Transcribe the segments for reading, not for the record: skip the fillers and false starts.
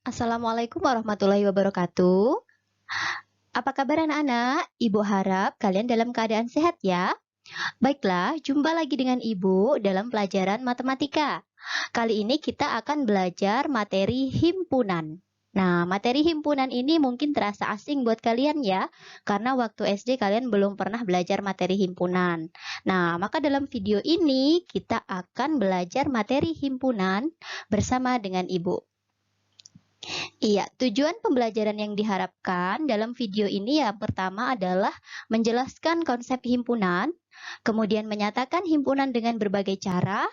Assalamualaikum warahmatullahi wabarakatuh. Apa kabar anak-anak? Ibu harap kalian dalam keadaan sehat ya. Baiklah, jumpa lagi dengan Ibu dalam pelajaran matematika. Kali ini kita akan belajar materi himpunan. Nah, materi himpunan ini mungkin terasa asing buat kalian ya, karena waktu SD kalian belum pernah belajar materi himpunan. Nah, maka dalam video ini kita akan belajar materi himpunan bersama dengan Ibu. Iya, tujuan pembelajaran yang diharapkan dalam video ini ya pertama adalah menjelaskan konsep himpunan, kemudian menyatakan himpunan dengan berbagai cara,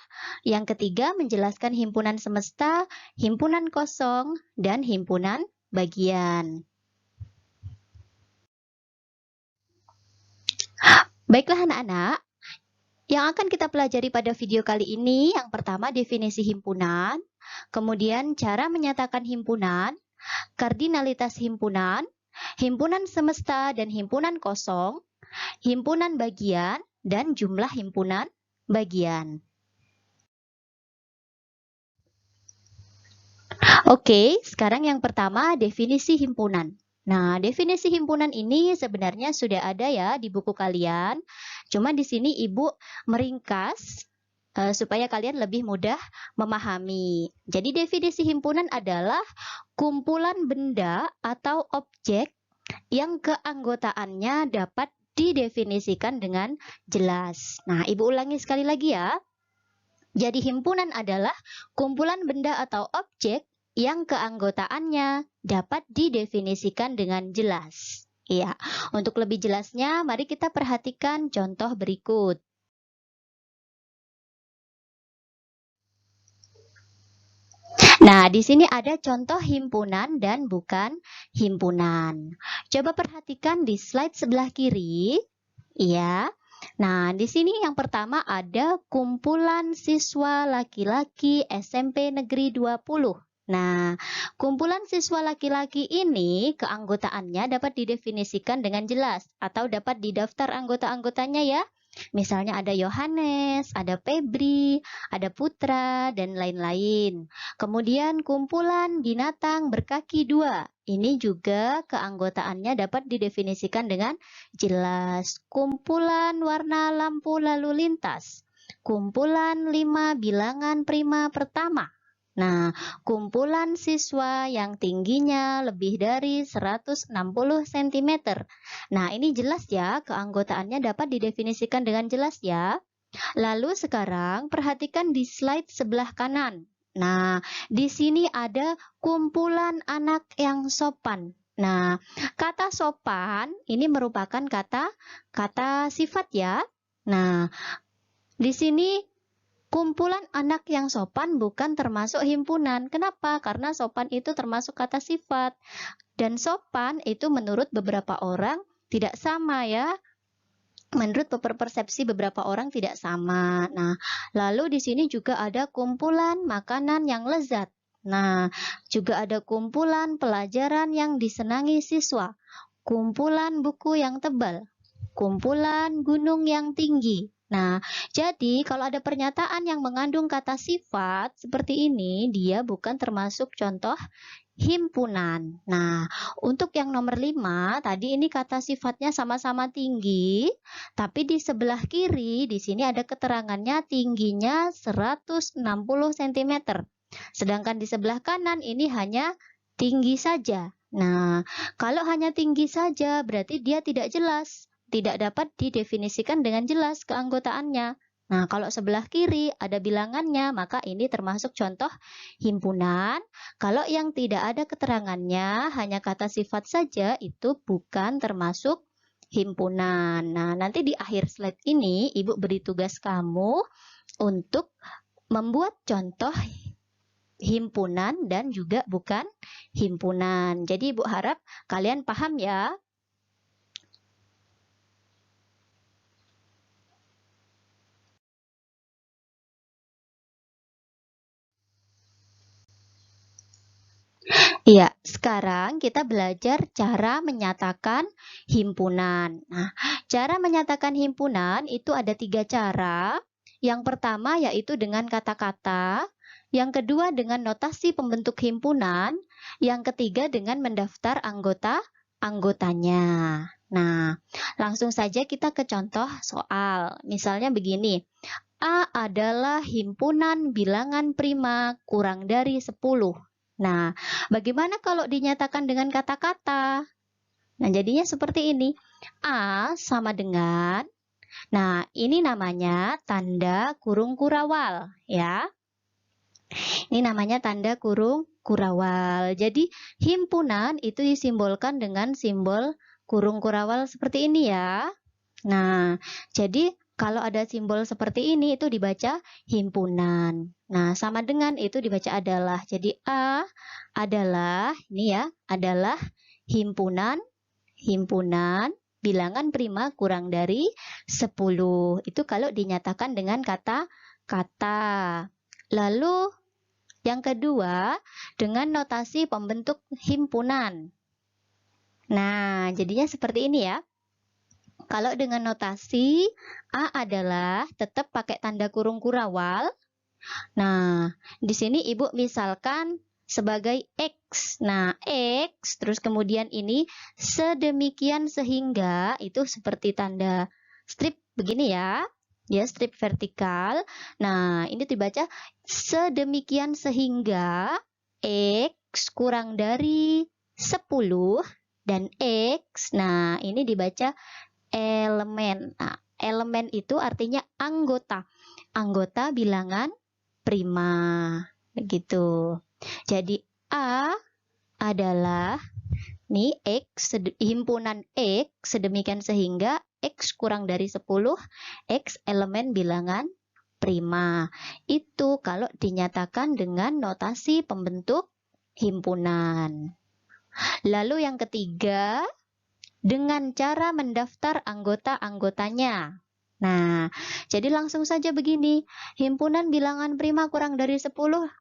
yang ketiga menjelaskan himpunan semesta, himpunan kosong, dan himpunan bagian. Baiklah anak-anak, yang akan kita pelajari pada video kali ini yang pertama definisi himpunan, kemudian cara menyatakan himpunan, kardinalitas himpunan, himpunan semesta dan himpunan kosong, himpunan bagian, dan jumlah himpunan bagian. Oke, sekarang yang pertama definisi himpunan. Nah, definisi himpunan ini sebenarnya sudah ada ya di buku kalian. Cuma di sini Ibu meringkas supaya kalian lebih mudah memahami. Jadi definisi himpunan adalah kumpulan benda atau objek yang keanggotaannya dapat didefinisikan dengan jelas. Nah, Ibu ulangi sekali lagi ya. Jadi himpunan adalah kumpulan benda atau objek yang keanggotaannya dapat didefinisikan dengan jelas. Iya, untuk lebih jelasnya mari kita perhatikan contoh berikut. Nah, di sini ada contoh himpunan dan bukan himpunan. Coba perhatikan di slide sebelah kiri. Iya. Nah, di sini yang pertama ada kumpulan siswa laki-laki SMP Negeri 20. Nah, kumpulan siswa laki-laki ini keanggotaannya dapat didefinisikan dengan jelas atau dapat didaftar anggota-anggotanya ya. Misalnya ada Yohanes, ada Febri, ada Putra, dan lain-lain. Kemudian kumpulan binatang berkaki dua. Ini juga keanggotaannya dapat didefinisikan dengan jelas. Kumpulan warna lampu lalu lintas. Kumpulan 5 bilangan prima pertama. Nah, kumpulan siswa yang tingginya lebih dari 160 cm. Nah, ini jelas ya, keanggotaannya dapat didefinisikan dengan jelas ya. Lalu sekarang perhatikan di slide sebelah kanan. Nah, di sini ada kumpulan anak yang sopan. Nah, kata sopan ini merupakan kata sifat ya. Nah, di sini kumpulan anak yang sopan bukan termasuk himpunan. Kenapa? Karena sopan itu termasuk kata sifat. Dan sopan itu menurut beberapa orang tidak sama ya. Menurut persepsi beberapa orang tidak sama. Nah, lalu di sini juga ada kumpulan makanan yang lezat. Nah, juga ada kumpulan pelajaran yang disenangi siswa. Kumpulan buku yang tebal. Kumpulan gunung yang tinggi. Nah, jadi kalau ada pernyataan yang mengandung kata sifat seperti ini, dia bukan termasuk contoh himpunan. Nah, untuk yang nomor 5, tadi ini kata sifatnya sama-sama tinggi, tapi di sebelah kiri di sini ada keterangannya tingginya 160 cm. Sedangkan di sebelah kanan ini hanya tinggi saja. Nah, kalau hanya tinggi saja berarti dia tidak jelas. Tidak dapat didefinisikan dengan jelas keanggotaannya. Nah, kalau sebelah kiri ada bilangannya, maka ini termasuk contoh himpunan. Kalau yang tidak ada keterangannya, hanya kata sifat saja, itu bukan termasuk himpunan. Nah, nanti di akhir slide ini, Ibu beri tugas kamu untuk membuat contoh himpunan dan juga bukan himpunan. Jadi Ibu harap kalian paham ya. Iya, sekarang kita belajar cara menyatakan himpunan. Nah, cara menyatakan himpunan itu ada 3 cara. Yang pertama yaitu dengan kata-kata, yang kedua dengan notasi pembentuk himpunan, yang ketiga dengan mendaftar anggotanya. Nah, langsung saja kita ke contoh soal. Misalnya begini, A adalah himpunan bilangan prima kurang dari 10. Nah, bagaimana kalau dinyatakan dengan kata-kata? Nah, jadinya seperti ini. A sama dengan, nah ini namanya tanda kurung kurawal ya. Ini namanya tanda kurung kurawal. Jadi himpunan itu disimbolkan dengan simbol kurung kurawal seperti ini ya. Nah, jadi kalau ada simbol seperti ini itu dibaca himpunan. Nah, sama dengan itu dibaca adalah. Jadi A adalah, ini ya, adalah himpunan bilangan prima kurang dari 10. Itu kalau dinyatakan dengan kata-kata. Lalu yang kedua dengan notasi pembentuk himpunan. Nah, jadinya seperti ini ya. Kalau dengan notasi A adalah tetap pakai tanda kurung kurawal. Nah, di sini Ibu misalkan sebagai X. Nah, X terus kemudian ini sedemikian sehingga itu seperti tanda strip begini ya. Ya, strip vertikal. Nah, ini dibaca sedemikian sehingga X kurang dari 10 dan X. Nah, ini dibaca elemen. Nah, elemen itu artinya anggota. Anggota bilangan prima. Begitu. Jadi A adalah nih X, himpunan X sedemikian sehingga X kurang dari 10, X elemen bilangan prima. Itu kalau dinyatakan dengan notasi pembentuk himpunan. Lalu yang ketiga, dengan cara mendaftar anggota-anggotanya. Nah, jadi langsung saja begini. Himpunan bilangan prima kurang dari 10,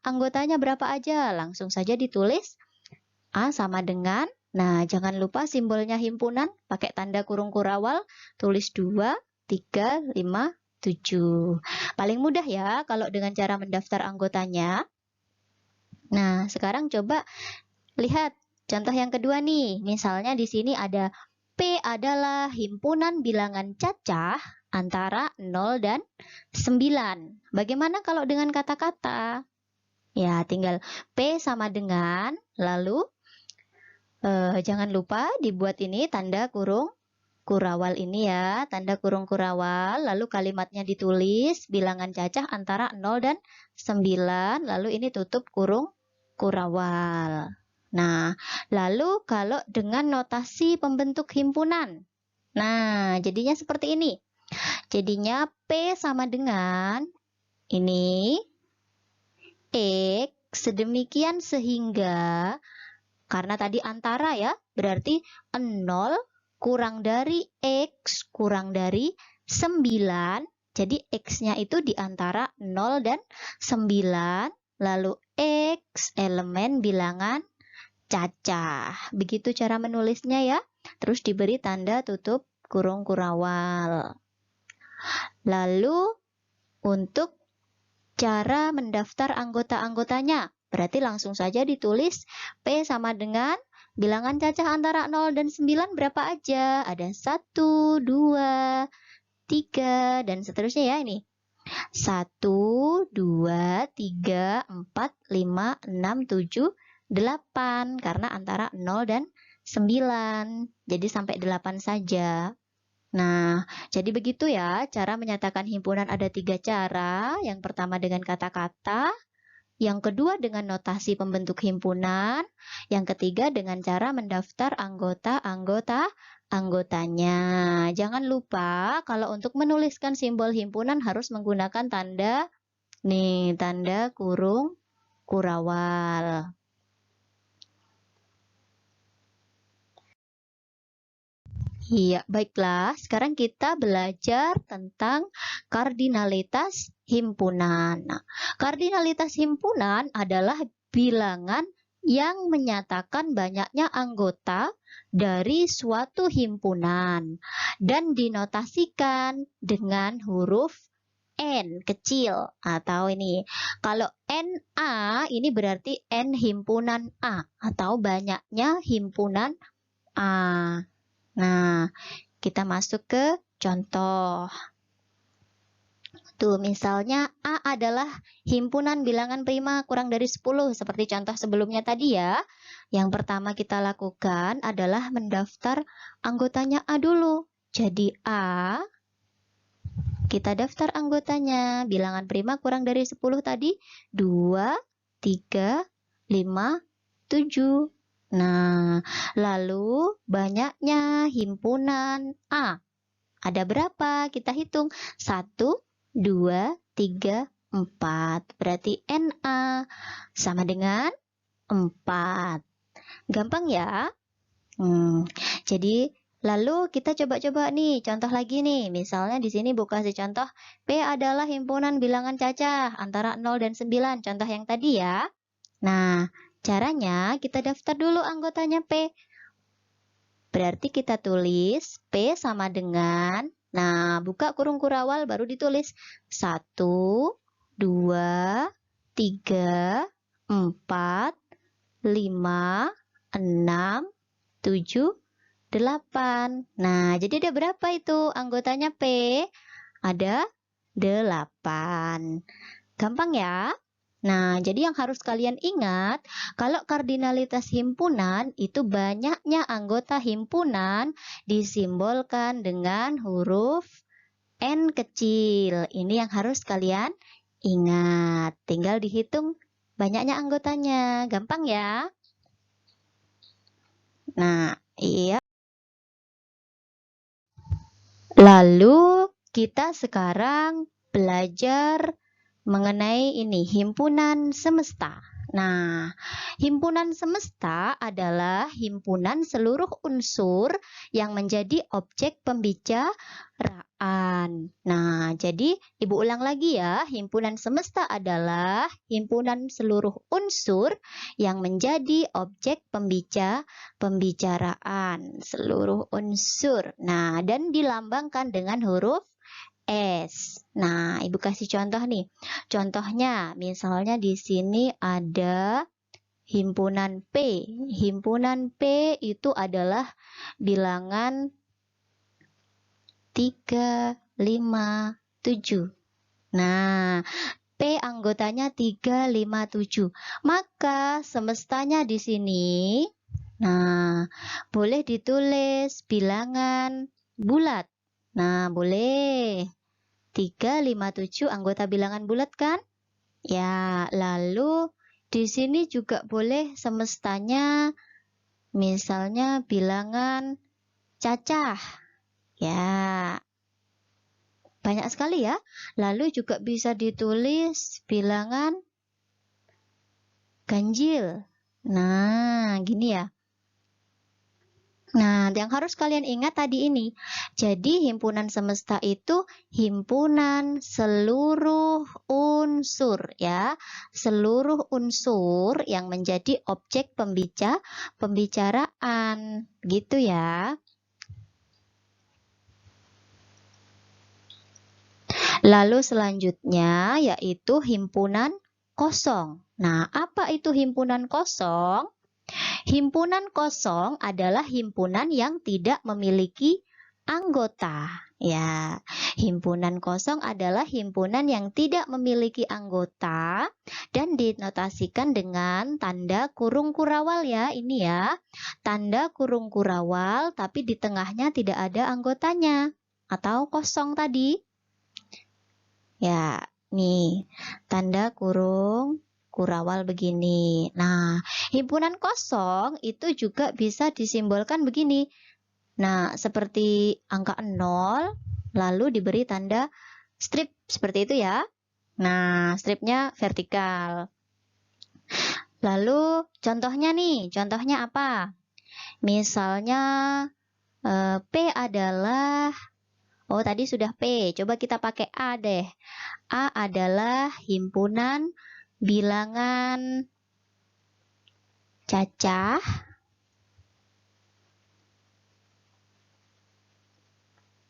anggotanya berapa aja? Langsung saja ditulis A sama dengan, nah jangan lupa simbolnya himpunan, pakai tanda kurung kurawal, tulis 2, 3, 5, 7. Paling mudah ya kalau dengan cara mendaftar anggotanya. Nah, sekarang coba lihat contoh yang kedua nih. Misalnya di sini ada P adalah himpunan bilangan cacah antara 0 dan 9. Bagaimana kalau dengan kata-kata? Ya, tinggal P sama dengan, lalu jangan lupa dibuat ini tanda kurung kurawal ini ya, tanda kurung kurawal, lalu kalimatnya ditulis bilangan cacah antara 0 dan 9, lalu ini tutup kurung kurawal. Nah, lalu kalau dengan notasi pembentuk himpunan. Nah, jadinya seperti ini. Jadinya P sama dengan ini X sedemikian sehingga, karena tadi antara ya, berarti 0 kurang dari X kurang dari 9. Jadi X-nya itu di antara 0 dan 9. Lalu X elemen bilangan cacah. Begitu cara menulisnya ya. Terus diberi tanda tutup kurung kurawal. Lalu untuk cara mendaftar anggota-anggotanya, berarti langsung saja ditulis P sama dengan bilangan cacah antara 0 dan 9 berapa aja? Ada 1, 2, 3, dan seterusnya ya ini. 1, 2, 3, 4, 5, 6, 7, 8. Karena antara 0 dan 9. Jadi sampai 8 saja. Nah, jadi begitu ya cara menyatakan himpunan ada 3 cara. Yang pertama dengan kata-kata, yang kedua dengan notasi pembentuk himpunan, yang ketiga dengan cara mendaftar anggotanya. Jangan lupa kalau untuk menuliskan simbol himpunan harus menggunakan tanda tanda kurung kurawal. Iya, baiklah. Sekarang kita belajar tentang kardinalitas himpunan. Nah, kardinalitas himpunan adalah bilangan yang menyatakan banyaknya anggota dari suatu himpunan dan dinotasikan dengan huruf N kecil atau ini. Kalau NA ini berarti N himpunan A atau banyaknya himpunan A. Nah, kita masuk ke contoh. Tuh, misalnya A adalah himpunan bilangan prima kurang dari 10 seperti contoh sebelumnya tadi ya. Yang pertama kita lakukan adalah mendaftar anggotanya A dulu. Jadi A, kita daftar anggotanya. Bilangan prima kurang dari 10 tadi 2, 3, 5, 7. Nah, lalu banyaknya himpunan A. Ada berapa? Kita hitung. 1, 2, 3, 4. Berarti NA sama dengan 4. Gampang ya? Jadi lalu kita coba-coba nih, contoh lagi nih. Misalnya di sini Bu kasih contoh, P adalah himpunan bilangan cacah antara 0 dan 9, contoh yang tadi ya. Nah, caranya kita daftar dulu anggotanya P. Berarti kita tulis P sama dengan, nah buka kurung kurawal baru ditulis 1, 2, 3, 4, 5, 6, 7, 8. Nah, jadi ada berapa itu anggotanya P? Ada 8. Gampang ya? Nah, jadi yang harus kalian ingat, kalau kardinalitas himpunan itu banyaknya anggota himpunan disimbolkan dengan huruf N kecil. Ini yang harus kalian ingat. Tinggal dihitung banyaknya anggotanya. Gampang ya? Nah, iya. Lalu kita sekarang belajar mengenai ini, himpunan semesta. Nah, himpunan semesta adalah himpunan seluruh unsur yang menjadi objek pembicaraan. Nah, jadi Ibu ulang lagi ya, himpunan semesta adalah himpunan seluruh unsur yang menjadi objek pembicaraan. Seluruh unsur. Nah, dan dilambangkan dengan huruf S. Nah, Ibu kasih contoh nih. Contohnya, misalnya di sini ada himpunan P. Himpunan P itu adalah bilangan 3, 5, 7. Nah, P anggotanya 3, 5, 7. Maka semestanya di sini, nah, boleh ditulis bilangan bulat. Nah, boleh. 3, 5, 7 anggota bilangan bulat kan? Ya, lalu di sini juga boleh semestanya misalnya bilangan cacah. Ya, banyak sekali ya. Lalu juga bisa ditulis bilangan ganjil. Nah, gini ya. Nah, yang harus kalian ingat tadi ini. Jadi, himpunan semesta itu himpunan seluruh unsur ya. Seluruh unsur yang menjadi objek pembicaraan. Gitu ya. Lalu selanjutnya yaitu himpunan kosong. Nah, apa itu himpunan kosong? Himpunan kosong adalah himpunan yang tidak memiliki anggota. Ya, himpunan kosong adalah himpunan yang tidak memiliki anggota dan dinotasikan dengan tanda kurung kurawal ya. Ini ya, tanda kurung kurawal tapi di tengahnya tidak ada anggotanya atau kosong tadi. Ya, nih, tanda kurung kurawal begini. Nah, himpunan kosong itu juga bisa disimbolkan begini. Nah, seperti angka 0, lalu diberi tanda strip seperti itu ya. Nah, stripnya vertikal. Lalu contohnya nih, contohnya apa? Misalnya P adalah, oh tadi sudah P, coba kita pakai A deh. A adalah himpunan bilangan cacah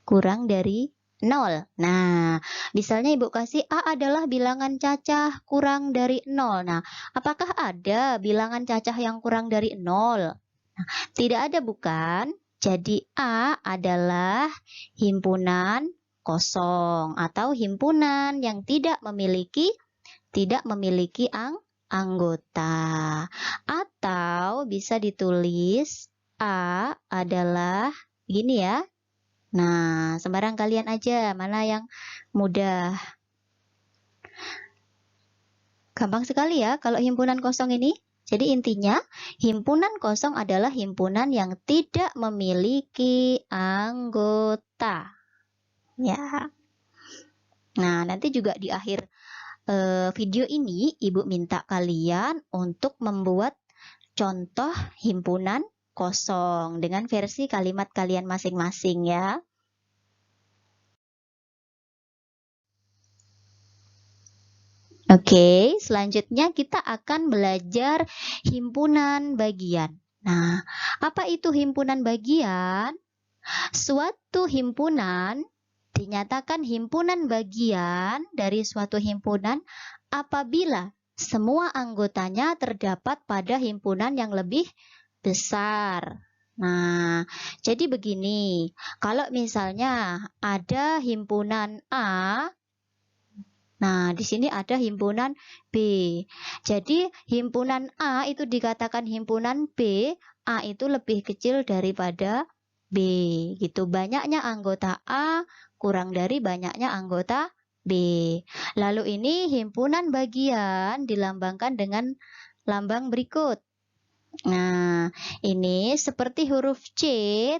kurang dari 0. Nah, misalnya Ibu kasih A adalah bilangan cacah kurang dari 0. Nah, apakah ada bilangan cacah yang kurang dari 0? Nah, tidak ada bukan? Jadi A adalah himpunan kosong atau himpunan yang tidak memiliki anggota. Atau bisa ditulis A adalah gini ya. Nah, sembarang kalian aja, mana yang mudah. Gampang sekali ya kalau himpunan kosong ini. Jadi intinya, himpunan kosong adalah himpunan yang tidak memiliki anggota. Ya. Nah, nanti juga di akhir video ini Ibu minta kalian untuk membuat contoh himpunan kosong dengan versi kalimat kalian masing-masing ya. Oke, selanjutnya kita akan belajar himpunan bagian. Nah, apa itu himpunan bagian? Suatu himpunan dinyatakan himpunan bagian dari suatu himpunan apabila semua anggotanya terdapat pada himpunan yang lebih besar. Nah, jadi begini, kalau misalnya ada himpunan A, nah di sini ada himpunan B. Jadi himpunan A itu dikatakan himpunan B, A itu lebih kecil daripada B, gitu. Banyaknya anggota A kurang dari banyaknya anggota B. Lalu ini himpunan bagian dilambangkan dengan lambang berikut. Nah, ini seperti huruf C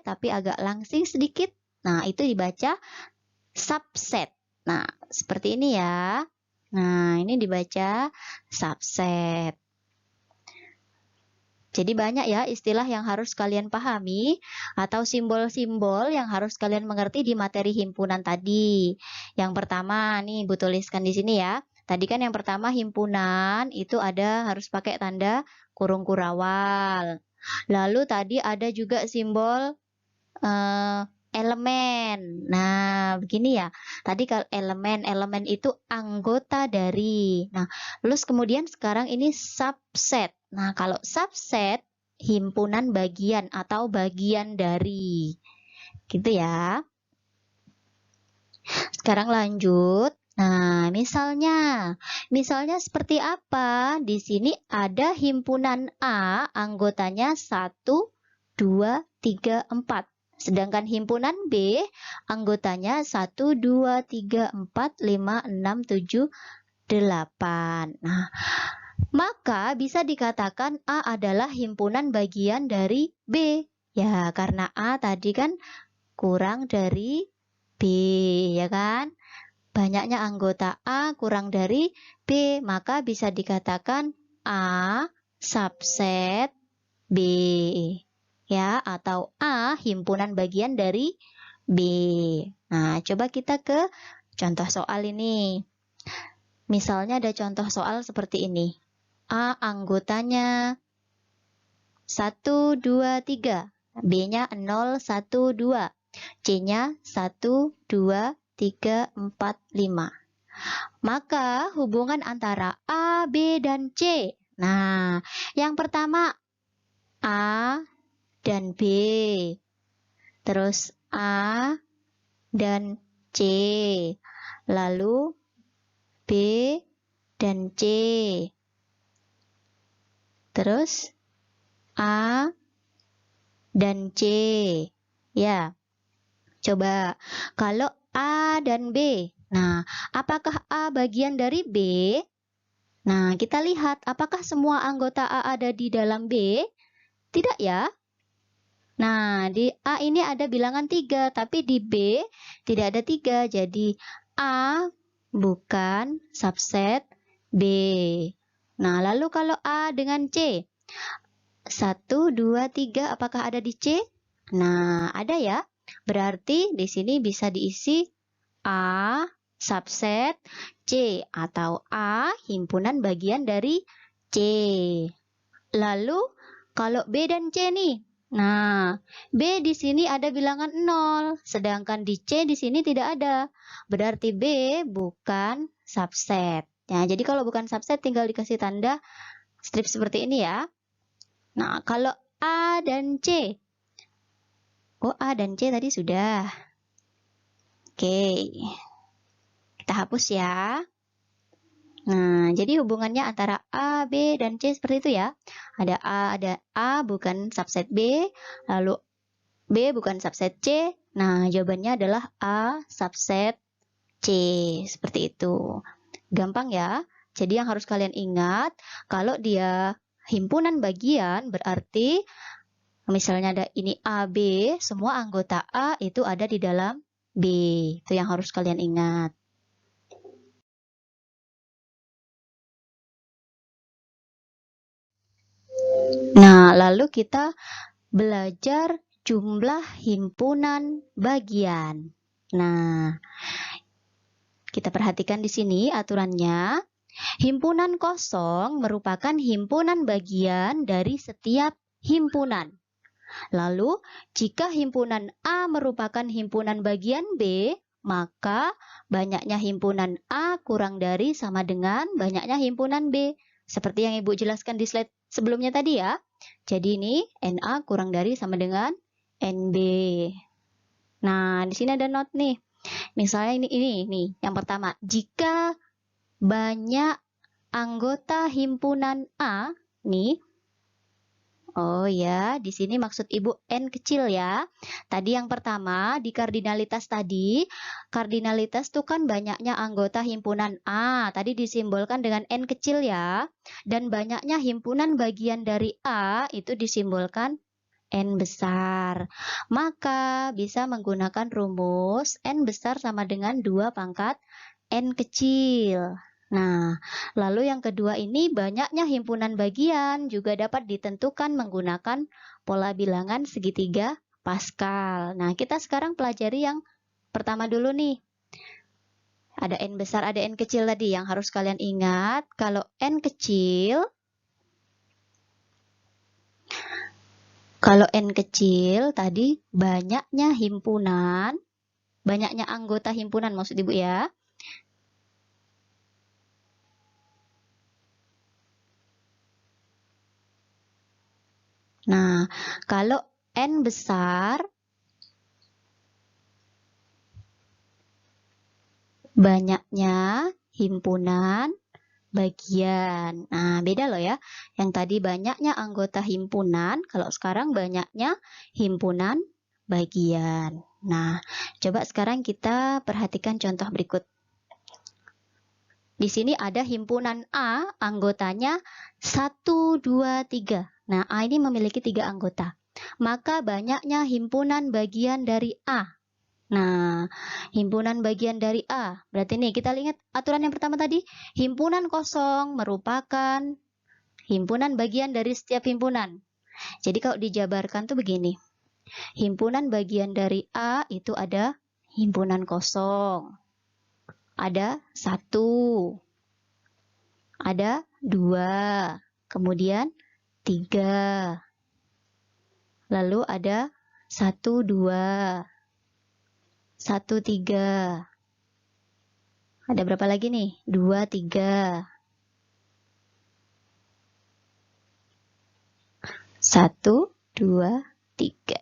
tapi agak langsing sedikit. Nah, itu dibaca subset. Nah, seperti ini ya. Nah, ini dibaca subset. Jadi banyak ya istilah yang harus kalian pahami atau simbol-simbol yang harus kalian mengerti di materi himpunan tadi. Yang pertama nih Ibu tuliskan di sini ya. Tadi kan yang pertama himpunan itu ada harus pakai tanda kurung kurawal. Lalu tadi ada juga simbol elemen. Nah, begini ya. Tadi kalau elemen itu anggota dari. Nah, terus kemudian sekarang ini subset. Nah, kalau subset himpunan bagian atau bagian dari. Gitu ya. Sekarang lanjut. Nah, misalnya seperti apa? Di sini ada himpunan A, anggotanya 1, 2, 3, 4. Sedangkan himpunan B, anggotanya 1, 2, 3, 4, 5, 6, 7, 8. Nah, maka bisa dikatakan A adalah himpunan bagian dari B. Ya, karena A tadi kan kurang dari B, ya kan? Banyaknya anggota A kurang dari B, maka bisa dikatakan A subset B. Ya, atau A himpunan bagian dari B. Nah, coba kita ke contoh soal ini. Misalnya ada contoh soal seperti ini. A anggotanya 1, 2, 3. B-nya 0, 1, 2. C-nya 1, 2, 3, 4, 5. Maka hubungan antara A, B, dan C. Nah, yang pertama A dan B. Terus A dan C. Lalu B dan C. Terus A dan C. Ya. Coba kalau A dan B. Nah, apakah A bagian dari B? Nah, kita lihat apakah semua anggota A ada di dalam B? Tidak ya. Nah, di A ini ada bilangan 3, tapi di B tidak ada 3. Jadi A bukan subset B. Nah, lalu kalau A dengan C. 1, 2, 3, apakah ada di C? Nah, ada ya. Berarti di sini bisa diisi A subset C atau A himpunan bagian dari C. Lalu kalau B dan C nih. Nah, B di sini ada bilangan 0, sedangkan di C di sini tidak ada. Berarti B bukan subset. Nah, jadi kalau bukan subset tinggal dikasih tanda strip seperti ini ya. Nah, kalau A dan C. Oh, A dan C tadi sudah. Oke. Kita hapus ya. Nah, jadi hubungannya antara A, B, dan C seperti itu ya. Ada A bukan subset B, lalu B bukan subset C. Nah, jawabannya adalah A subset C. Seperti itu. Gampang ya. Jadi yang harus kalian ingat, kalau dia himpunan bagian berarti misalnya ada ini A, B, semua anggota A itu ada di dalam B. Itu yang harus kalian ingat. Nah, lalu kita belajar jumlah himpunan bagian. Nah, kita perhatikan di sini aturannya. Himpunan kosong merupakan himpunan bagian dari setiap himpunan. Lalu, jika himpunan A merupakan himpunan bagian B, maka banyaknya himpunan A kurang dari sama dengan banyaknya himpunan B. Seperti yang Ibu jelaskan di slide sebelumnya tadi ya. Jadi ini NA kurang dari sama dengan NB. Nah, di sini ada not nih. Misalnya ini yang pertama, jika banyak anggota himpunan A nih. Oh ya, di sini maksud Ibu N kecil ya. Tadi yang pertama di kardinalitas tadi, kardinalitas itu kan banyaknya anggota himpunan A. Tadi disimbolkan dengan N kecil ya. Dan banyaknya himpunan bagian dari A itu disimbolkan N besar. Maka bisa menggunakan rumus N besar sama dengan 2 pangkat N kecil. Nah, lalu yang kedua ini banyaknya himpunan bagian juga dapat ditentukan menggunakan pola bilangan segitiga Pascal. Nah, kita sekarang pelajari yang pertama dulu nih. Ada N besar, ada N kecil tadi yang harus kalian ingat. Kalau N kecil tadi banyaknya himpunan, banyaknya anggota himpunan maksud Ibu ya. Nah, kalau N besar, banyaknya himpunan bagian. Nah, beda loh ya. Yang tadi banyaknya anggota himpunan, kalau sekarang banyaknya himpunan bagian. Nah, coba sekarang kita perhatikan contoh berikut. Di sini ada himpunan A, anggotanya 1, 2, 3. Nah, A ini memiliki 3 anggota. Maka banyaknya himpunan bagian dari A. Nah, himpunan bagian dari A. Berarti nih, kita ingat aturan yang pertama tadi. Himpunan kosong merupakan himpunan bagian dari setiap himpunan. Jadi kalau dijabarkan tuh begini. Himpunan bagian dari A itu ada himpunan kosong. Ada 1, ada 2, kemudian 3. Lalu ada 1, 2, 1, 3. Ada berapa lagi nih? 2, 3. 1, 2, 3.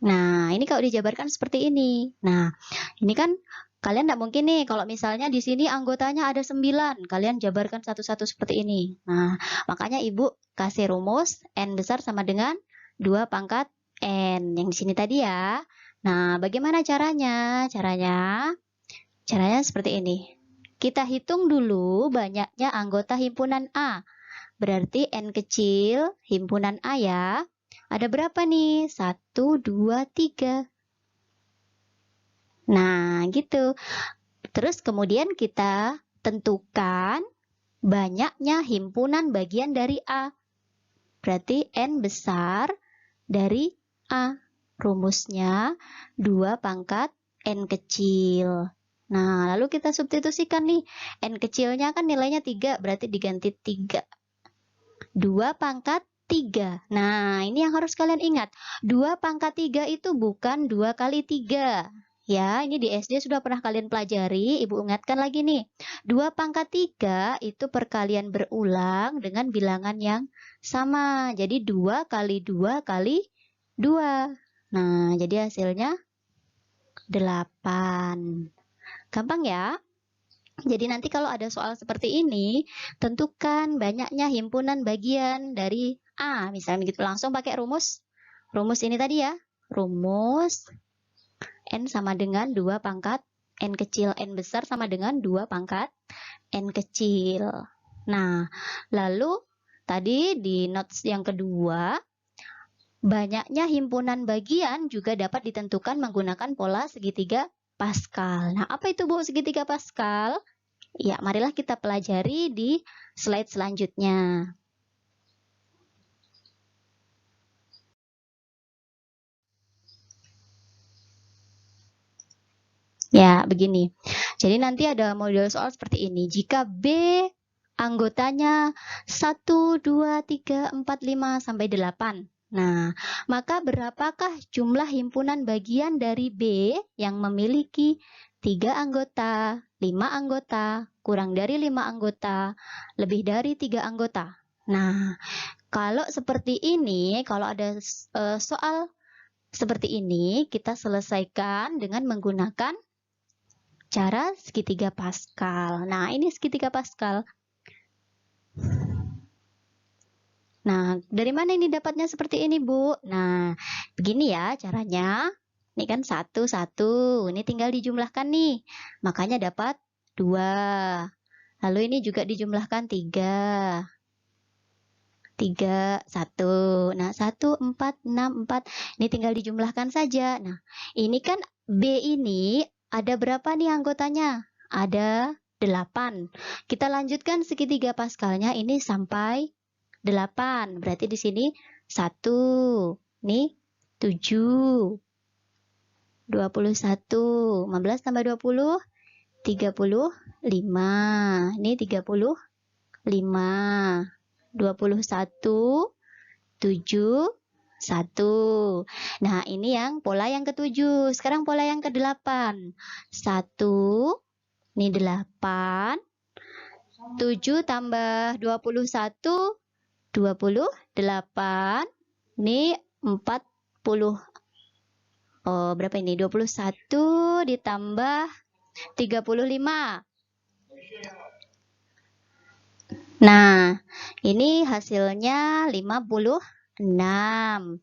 Nah, ini kalau dijabarkan seperti ini. Nah, ini kan kalian tidak mungkin nih kalau misalnya di sini anggotanya ada 9, kalian jabarkan satu-satu seperti ini. Nah, makanya Ibu kasih rumus N besar sama dengan 2 pangkat N yang di sini tadi ya. Nah, bagaimana caranya? Caranya seperti ini. Kita hitung dulu banyaknya anggota himpunan A. Berarti N kecil himpunan A ya. Ada berapa nih? 1, 2, 3. Nah, gitu. Terus kemudian kita tentukan banyaknya himpunan bagian dari A. Berarti N besar dari A. Rumusnya 2 pangkat N kecil. Nah, lalu kita substitusikan nih. N kecilnya kan nilainya 3, berarti diganti 3. 2 pangkat 3. Nah, ini yang harus kalian ingat. 2 pangkat 3 itu bukan 2 kali 3. Ya, ini di SD sudah pernah kalian pelajari. Ibu ingatkan lagi nih. 2 pangkat 3 itu perkalian berulang dengan bilangan yang sama. Jadi 2 kali 2 kali 2. Nah, jadi hasilnya 8. Gampang ya? Jadi nanti kalau ada soal seperti ini, tentukan banyaknya himpunan bagian dari A. Misalnya gitu, langsung pakai rumus. Rumus ini tadi ya. Rumus N sama dengan 2 pangkat N kecil. N besar sama dengan 2 pangkat N kecil. Nah, lalu tadi di notes yang kedua, banyaknya himpunan bagian juga dapat ditentukan menggunakan pola segitiga Pascal. Nah, apa itu Bu segitiga Pascal? Ya, marilah kita pelajari di slide selanjutnya. Ya, begini. Jadi nanti ada model soal seperti ini. Jika B anggotanya 1, 2, 3, 4, 5, sampai 8. Nah, maka berapakah jumlah himpunan bagian dari B yang memiliki 3 anggota, 5 anggota, kurang dari 5 anggota, lebih dari 3 anggota? Nah, kalau seperti ini, kalau ada soal seperti ini, kita selesaikan dengan menggunakan cara segitiga Pascal. Nah, ini segitiga Pascal. Nah, dari mana ini dapatnya seperti ini, Bu? Nah, begini ya caranya. Ini kan 1, 1. Ini tinggal dijumlahkan nih. Makanya dapat 2. Lalu ini juga dijumlahkan 3. 3, 1. Nah, 1, 4, 6, 4. Ini tinggal dijumlahkan saja. Nah, ini kan B ini ada berapa nih anggotanya? Ada 8. Kita lanjutkan segitiga Pascalnya ini sampai 8. Berarti di sini 1. Nih 7. 21. 15 tambah 20. 35. Ini 35. 21, 7, 1. Nah, ini yang pola yang ke-7. Sekarang pola yang ke-8. 1, ini 8. 7 tambah 21, 28. Ini 40. Oh, berapa ini? 21 ditambah 35. Nah, ini hasilnya 56.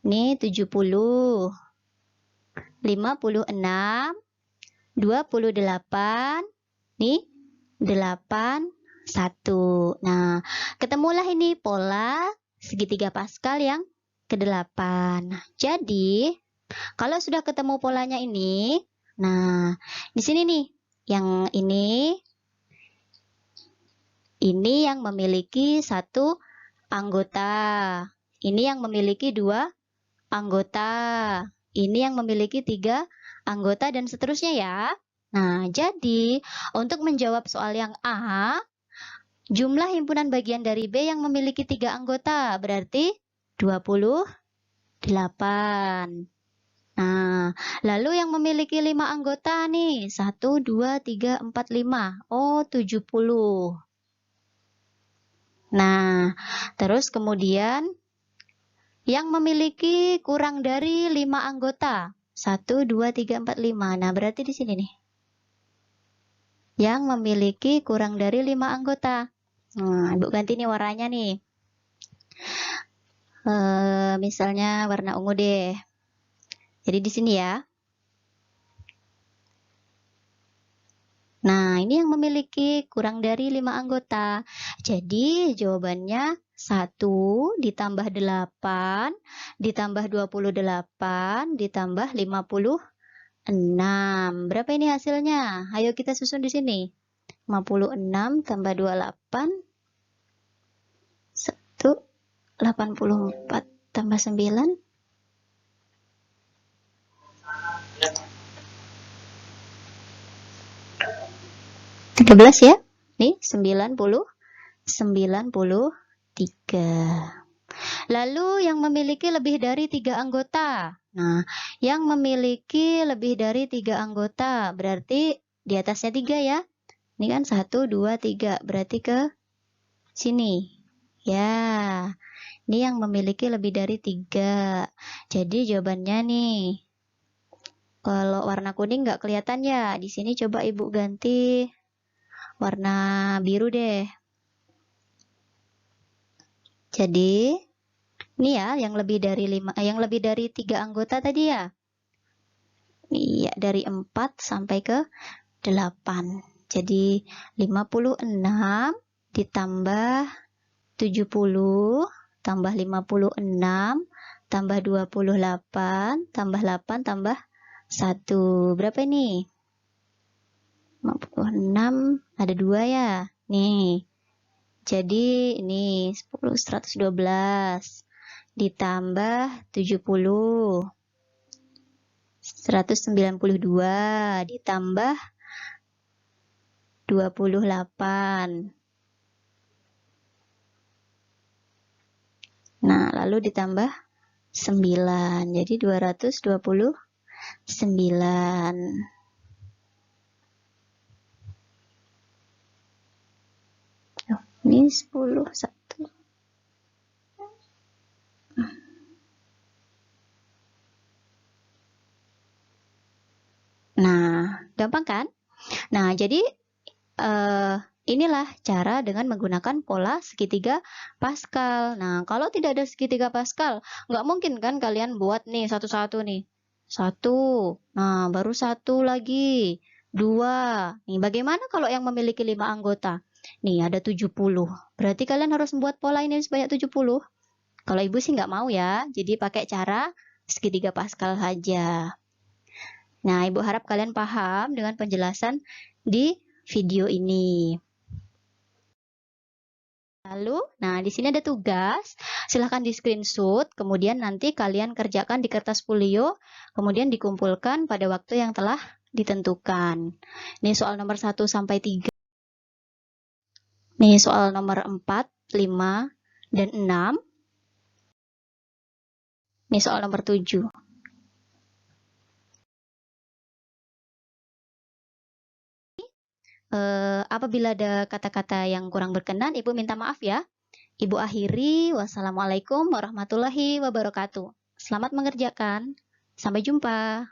Ini 70. 56. 28. Nih, 8, 1. Nah, ketemulah ini pola segitiga Pascal yang ke-8. Nah, jadi, kalau sudah ketemu polanya ini, nah, di sini nih, yang ini yang memiliki 1 anggota. Ini yang memiliki 2 anggota. Ini yang memiliki 3 anggota dan seterusnya ya. Nah, jadi untuk menjawab soal yang A, jumlah himpunan bagian dari B yang memiliki 3 anggota berarti 28. Nah, lalu yang memiliki 5 anggota nih, 1, 2, 3, 4, 5. Oh, 70. Nah, terus kemudian yang memiliki kurang dari 5 anggota. 1, 2, 3, 4, 5. Nah, berarti di sini nih. Yang memiliki kurang dari 5 anggota. Nah, Ibu ganti nih warnanya nih. Misalnya warna ungu deh. Jadi di sini ya. Nah, ini yang memiliki kurang dari 5 anggota. Jadi, jawabannya 1 ditambah 8, ditambah 28, ditambah 56. Berapa ini hasilnya? Ayo kita susun di sini. 56 tambah 28, 1, 84 tambah 9. 13 ya. Nih 93. Lalu yang memiliki lebih dari 3 anggota. Nah, yang memiliki lebih dari 3 anggota berarti di atasnya 3 ya. Ini kan 1, 2, 3. Berarti ke sini. Ya, ini yang memiliki lebih dari 3. Jadi jawabannya nih. Kalau warna kuning nggak kelihatan ya. Di sini coba Ibu ganti warna biru deh. Jadi, ini ya yang lebih dari 3 anggota tadi ya. Iya, dari 4 sampai ke 8. Jadi 56 ditambah 70 tambah 56 tambah 28 tambah 8 tambah 1. Berapa ini? 56 ada 2 ya. Nih. Jadi ini 10 112 ditambah 70 192 ditambah 28. Nah, lalu ditambah 9. Jadi 229. Oh, ini 10 1. Nah, gampang kan? Nah, jadi inilah cara dengan menggunakan pola segitiga Pascal. Nah, kalau tidak ada segitiga Pascal, nggak mungkin kan kalian buat nih satu-satu nih. 1, nah baru 1 lagi, 2. Nih, bagaimana kalau yang memiliki 5 anggota? Nih, ada 70. Berarti kalian harus membuat pola ini sebanyak 70. Kalau Ibu sih nggak mau ya, jadi pakai cara segitiga Pascal saja. Nah, Ibu harap kalian paham dengan penjelasan di video ini. Lalu, nah di sini ada tugas, silahkan di screenshot, kemudian nanti kalian kerjakan di kertas folio, kemudian dikumpulkan pada waktu yang telah ditentukan. Ini soal nomor 1 sampai 3. Nih soal nomor 4, 5, dan 6. Ini soal nomor 7. Apabila ada kata-kata yang kurang berkenan, Ibu minta maaf ya. Ibu akhiri, wassalamualaikum warahmatullahi wabarakatuh. Selamat mengerjakan. Sampai jumpa.